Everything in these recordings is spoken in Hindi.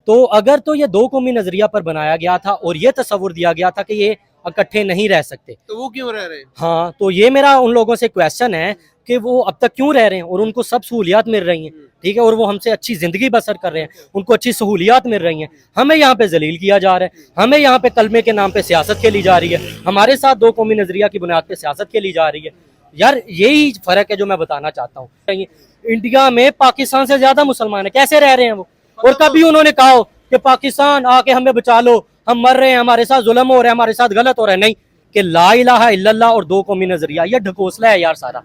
तो अगर तो ये दो कौमी नजरिया पर बनाया गया था और ये तस्वुर दिया गया था कि ये इकट्ठे नहीं रह सकते, तो वो क्यों रह रहे हैं? हाँ, तो ये मेरा उन लोगों से क्वेश्चन है कि वो अब तक क्यों रह रहे हैं और उनको सब सहूलियात मिल रही हैं, ठीक है, और वो हमसे अच्छी जिंदगी बसर कर रहे हैं, उनको अच्छी सहूलियात मिल रही हैं। हमें यहाँ पे जलील किया जा रहा है, हमें यहाँ पे कलमे के नाम पे सियासत खेली जा रही है, हमारे साथ दो कौमी नजरिया की बुनियाद पे सियासत खेली जा रही है। यार यही फर्क है जो मैं बताना चाहता हूँ। इंडिया में पाकिस्तान से ज्यादा मुसलमान है, कैसे रह रहे हैं वो? और कभी उन्होंने कहा हो कि पाकिस्तान आके हमें बचा लो, हम मर रहे हैं, हमारे साथ जुल्म हो रहा है, हमारे साथ गलत हो रहा है? नहीं, कि ला इलाहा इल्लल्लाह और दो कौमी नजरिया, ये ढकोसला है यार सारा।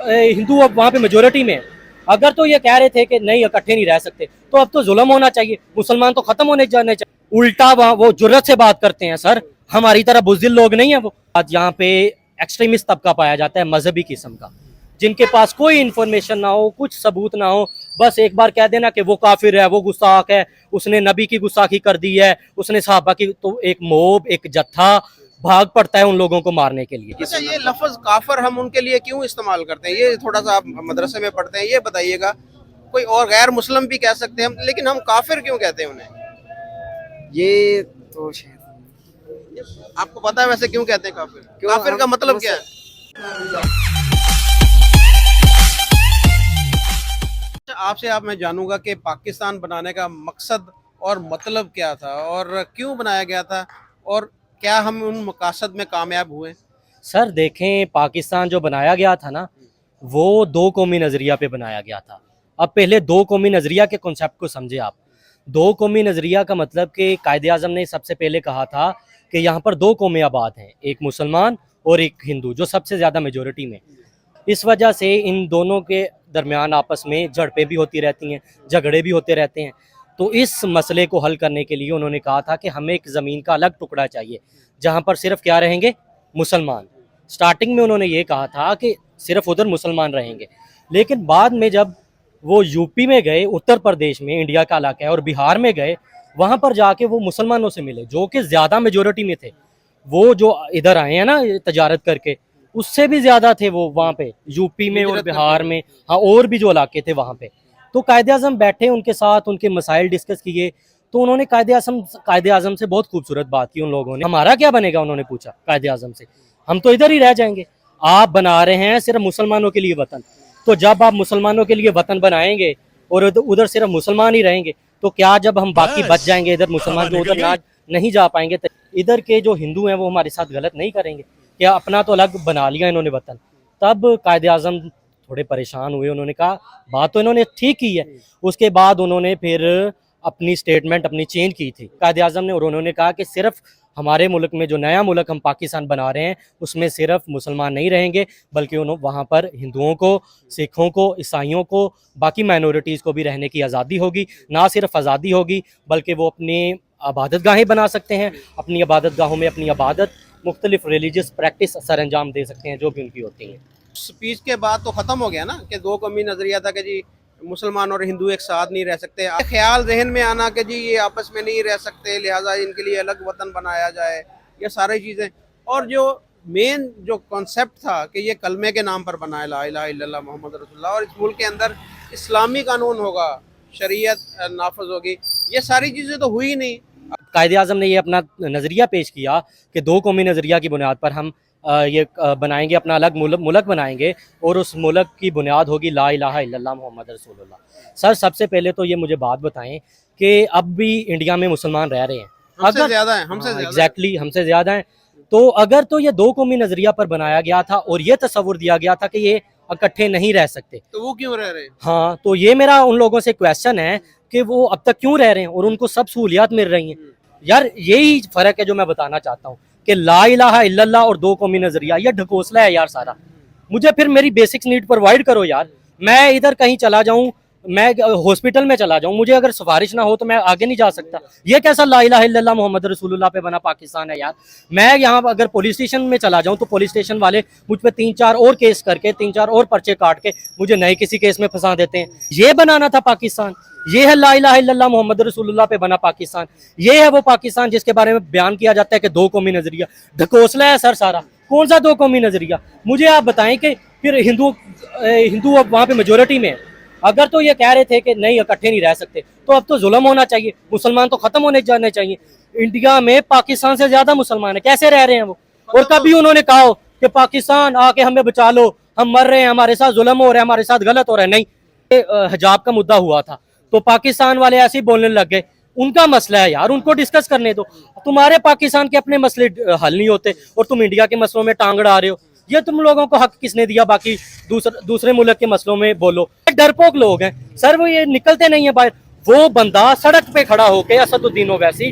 हिंदू अब वहाँ पे मेजोरिटी में है। अगर तो ये कह रहे थे कि नहीं इकट्ठे नहीं रह सकते, तो अब तो जुल्म होना चाहिए, मुसलमान तो खत्म होने जाने चाहिए। उल्टा वो जुर्रत से बात करते हैं सर, हमारी तरह बुज़दिल लोग नहीं है वो। आज यहाँ पे एक्सट्रीमिस्ट तबका पाया जाता है मजहबी किस्म का, जिनके पास कोई इन्फॉर्मेशन ना हो, कुछ सबूत ना हो, बस एक बार कह देना कि वो काफिर है, वो गुस्ताख है, उसने नबी की गुस्ताखी कर दी है, उसने सहाबा की, तो एक मोब, एक जत्था भाग पड़ता है उन लोगों को मारने के लिए। अच्छा, ये लफ्ज काफर हम उनके लिए क्यों इस्तेमाल करते हैं? ये थोड़ा सा आप मदरसे में पढ़ते हैं, ये बताइएगा। कोई और गैर मुस्लिम भी कह सकते हैं हम, लेकिन हम काफिर क्यों कहते हैं उन्हें? ये तो आपको पता है वैसे क्यों कहते हैं काफिर? काफिर का मतलब क्या है? आपसे मैं जानूंगा कि पाकिस्तान बनाने का मकसद और मतलब क्या था और क्यों बनाया गया था, और क्या हम उन मकासद में कामयाब हुए? सर देखें, पाकिस्तान जो बनाया गया था ना, वो दो कौमी नज़रिया पे बनाया गया था। अब पहले दो कौमी नज़रिया के कॉन्सेप्ट को समझे आप। दो कौमी नज़रिया का मतलब कि कायदे आज़म ने सबसे पहले कहा था कि यहाँ पर दो कौमें आबाद हैं, एक मुसलमान और एक हिंदू, जो सबसे ज़्यादा मेजोरिटी में। इस वजह से इन दोनों के दरमियान आपस में झड़पें भी होती रहती हैं, झगड़े भी होते रहते हैं। तो इस मसले को हल करने के लिए उन्होंने कहा था कि हमें एक ज़मीन का अलग टुकड़ा चाहिए जहाँ पर सिर्फ क्या रहेंगे, मुसलमान। स्टार्टिंग में उन्होंने ये कहा था कि सिर्फ उधर मुसलमान रहेंगे, लेकिन बाद में जब वो यूपी में गए, उत्तर प्रदेश में इंडिया का इलाका है, और बिहार में गए, वहाँ पर जाके वो मुसलमानों से मिले जो कि ज़्यादा मेजोरिटी में थे। वो जो इधर आए हैं ना तजारत करके, उससे भी ज़्यादा थे वो वहाँ पे यूपी में और बिहार में, हाँ, और भी जो इलाके थे वहाँ पे। तो कायदे आज़म बैठे, उनके साथ उनके मसाइल डिस्कस किए, तो उन्होंने कायदे आज़म से बहुत खूबसूरत बात की। उन लोगों ने, हमारा क्या बनेगा, उन्होंने पूछा कायदे आज़म से। हम तो इधर ही रह जाएंगे, आप बना रहे हैं सिर्फ मुसलमानों के लिए वतन, तो जब आप मुसलमानों के लिए वतन बनाएंगे और उधर सिर्फ मुसलमान ही रहेंगे, तो क्या जब हम बाकी बच जाएंगे इधर मुसलमान जो उधर ना नहीं जा पाएंगे, तो इधर के जो हिंदू हैं वो हमारे साथ गलत नहीं करेंगे क्या? अपना तो अलग बना लिया इन्होंने वतन। तब कायदे आज़म थोड़े परेशान हुए, उन्होंने कहा बात तो इन्होंने ठीक की है। उसके बाद उन्होंने फिर अपनी स्टेटमेंट अपनी चेंज की थी कायदे आज़म ने, और उन्होंने कहा कि सिर्फ हमारे मुल्क में जो नया मुल्क हम पाकिस्तान बना रहे हैं, उसमें सिर्फ मुसलमान नहीं रहेंगे, बल्कि वहाँ पर हिंदुओं को, सिखों को, ईसाइयों को, बाकी माइनॉरिटीज़ को भी रहने की आज़ादी होगी। ना सिर्फ आज़ादी होगी, बल्कि वो अपनी इबादत गाहें बना सकते हैं, अपनी इबादत गाहों में अपनी इबादत, मुख्तलिफ रिलीजियस प्रैक्टिस सर अंजाम दे सकते हैं जो भी उनकी होती हैं। स्पीच के बाद तो खत्म हो गया ना कि दो कौमी नजरिया था कि जी मुसलमान और हिंदू एक साथ नहीं रह सकते। ख्याल जहन में आना कि जी ये आपस में नहीं रह सकते, लिहाजा इनके लिए अलग वतन बनाया जाए, ये सारी चीज़ें। और जो मेन जो कॉन्सेप्ट था कि ये कलमे के नाम पर बनाया, ला इलाहा इल्लल्लाह मोहम्मद रसूलुल्लाह, और इस मुल्क के अंदर इस्लामी कानून होगा, शरीयत नाफज होगी, ये सारी चीज़ें तो हुई नहीं। कायदे आज़म ने ये अपना नज़रिया पेश किया कि दो कौमी नज़रिया की बुनियाद पर हम ये बनाएंगे, अपना अलग मुल्क बनाएंगे, और उस मुल्क की बुनियाद होगी ला इलाहा इल्लल्लाह मोहम्मद रसूलुल्लाह। सर सबसे पहले तो ये मुझे बात बताएं कि अब भी इंडिया में मुसलमान रह रहे हैं, हमसे ज़्यादा है, हमसे एग्जैक्टली हमसे ज़्यादा हैं। तो अगर तो ये दो कौमी नज़रिया पर बनाया गया था और ये तस्वुर दिया गया था कि ये इकट्ठे नहीं रह सकते, तो वो क्यों रह रहे हैं? हाँ, तो ये मेरा उन लोगों से क्वेश्चन है कि वो अब तक क्यों रह रहे हैं और उनको सब सहूलियात मिल रही हैं। यार यही फर्क है जो मैं बताना चाहता हूँ कि ला इलाहा इल्लल्लाह और दो कौमी नजरिया, ये ढकोसला है यार सारा। मुझे फिर मेरी बेसिक नीड प्रोवाइड करो यार। मैं इधर कहीं चला जाऊं, मैं हॉस्पिटल में चला जाऊं, मुझे अगर सिफारिश ना हो तो मैं आगे नहीं जा सकता। ये कैसा ला इलाहा इल्लल्लाह मोहम्मद रसूलुल्लाह पे बना पाकिस्तान है यार। मैं यहाँ अगर पुलिस स्टेशन में चला जाऊं तो पुलिस स्टेशन वाले मुझ पे 3-4 और केस करके, 3-4 और पर्चे काट के मुझे नए किसी केस में फंसा देते हैं। ये बनाना था पाकिस्तान, ये है ला इलाहा इल्लल्लाह मोहम्मद रसूलुल्लाह पे बना पाकिस्तान। ये है वो पाकिस्तान जिसके बारे में बयान किया जाता है कि दो कौमी नजरिया। ढकोसला है सर सारा। कौन सा दो कौमी नजरिया? मुझे आप बताएं कि फिर हिंदू अब वहाँ पे मेजोरिटी में है, अगर तो ये कह रहे थे कि नहीं इकट्ठे नहीं रह सकते, तो अब तो जुल्म होना चाहिए, मुसलमान तो खत्म होने जाने चाहिए। इंडिया में पाकिस्तान से ज्यादा मुसलमान है, कैसे रह रहे हैं वो? और कभी उन्होंने कहा हो कि पाकिस्तान आके हमें बचा लो, हम मर रहे हैं, हमारे साथ जुल्म हो रहा है, हमारे साथ गलत हो रहा है? नहीं, हिजाब का मुद्दा हुआ था तो पाकिस्तान वाले ऐसे ही बोलने लग गए। उनका मसला है यार, उनको डिस्कस करने दो। तुम्हारे पाकिस्तान के अपने मसले हल नहीं होते और तुम इंडिया के मसलों में टांग अड़ा रहे हो। ये तुम लोगों को हक किसने दिया बाकी दूसरे मुल्क के मसलों में बोलो? डरपोक लोग हैं सर, वो ये निकलते नहीं है बाहर। वो बंदा सड़क पे खड़ा होके असदुद्दीन ओवैसी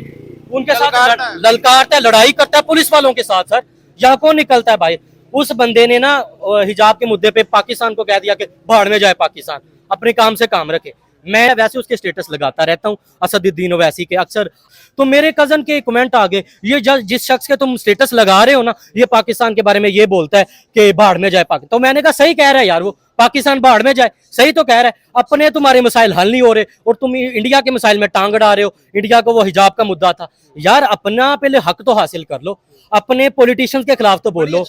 उनके साथ ललकारता है, लड़ाई करता है पुलिस वालों के साथ। सर यहाँ कौन निकलता है भाई? उस बंदे ने ना हिजाब के मुद्दे पे पाकिस्तान को कह दिया कि भाड़ में जाए पाकिस्तान, अपने काम से काम रखे। मैं वैसे उसके स्टेटस लगाता रहता हूँ असदुद्दीन ओवैसी के अक्सर। तो मेरे कजन के कमेंट आ गए, ये जिस शख्स के तुम स्टेटस लगा रहे हो ना, ये पाकिस्तान के बारे में ये बोलता है कि भाड़ में जाए पाकिस्तान। तो मैंने कहा सही कह रहा है यार, वो पाकिस्तान भाड़ में जाए, सही तो कह रहा है। अपने तुम्हारे मसाइल हल नहीं हो रहे और तुम इंडिया के मसाइल में टांग अड़ा रहे हो। इंडिया को वो हिजाब का मुद्दा था यार, अपना पहले हक तो हासिल कर लो, अपने पॉलिटिशियंस के खिलाफ तो बोल लो।